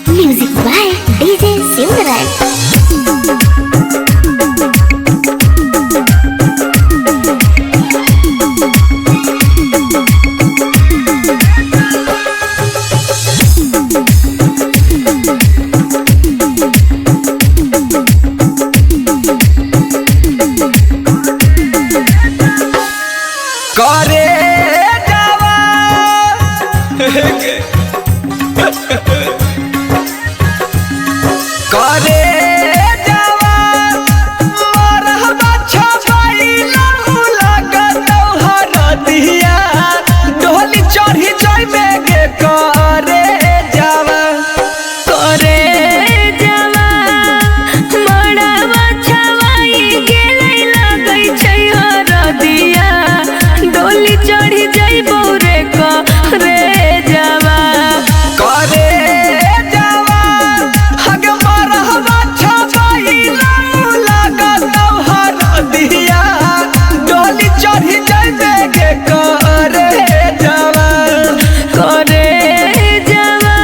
Music by DJ Simran. करे जावा करे जावा मरहबा छपाइला लगत हरदिया डोली चढ़ी जाइबे के करे जावा करे जावा मरहबा छवाई गेलै लगै छै हरदिया डोली चढ़ी जाइबो रे करे जावा करे जावा हग मरहबा छपाइला लगत हरदिया डोली चढ़ी जाइबे के करे जावा करे जावा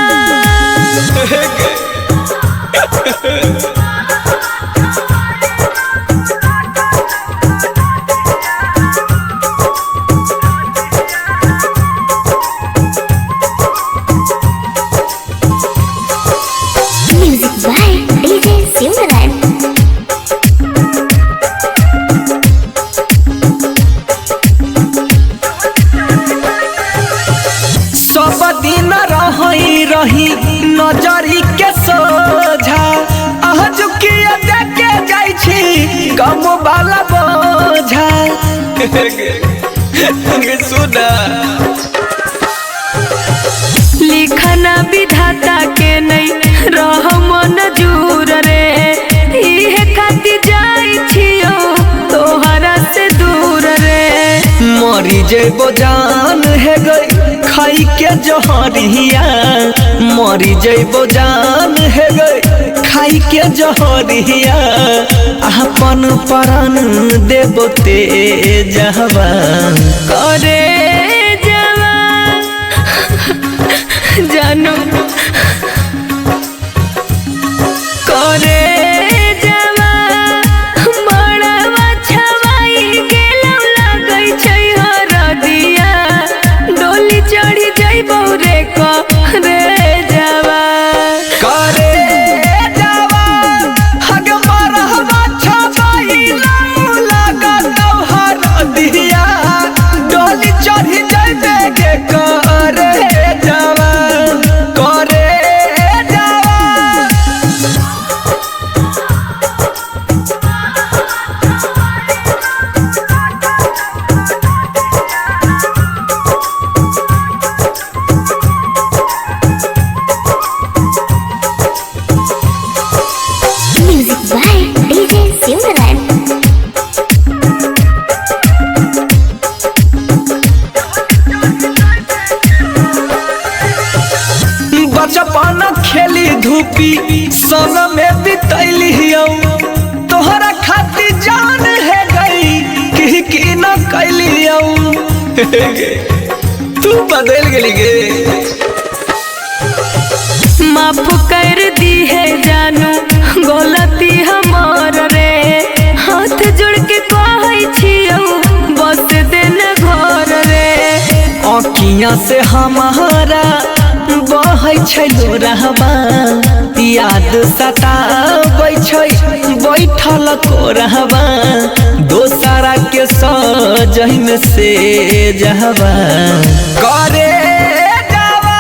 Music by DJ Simran. सब दिन रही नजरी के सोझा आज किया देखे जाई छी गम वाला बोझा सुना लिखना विधाता के नहीं रह मन जूर रे इहे खातिर जाई छियो तोहरा से दूर रे मरी जेबो जान है गई खाई के जहरिया मरी जेबो जान है गई खाई के जहरिया अपन प्राण देबो ते जहवा करे जावा जानू करे जावा मरवा छवाई गेलौ लगै छै हरदिया डोली चढ़ी जाइबो रे करे जावा करे जावा हग मरहबा छपाइला लगत हरदिया डोली चढ़ी जाइबे के करे जावा करे जावा Music by DJ Simran. बचपन खेली धूपी संग में बितैली तोहरा खातिर जान है गई कि न कैली तू बदल गेली गे माफ कर दी है जानू गलती हमार रे हाथ जोड़ के कहै छियौ बस दिन घर रे अखियाँ से हमारा बहै छै लोरहबा याद सताबै छै बैठल कोरहबा दोसरा के सजहि में से जहबा करे जावा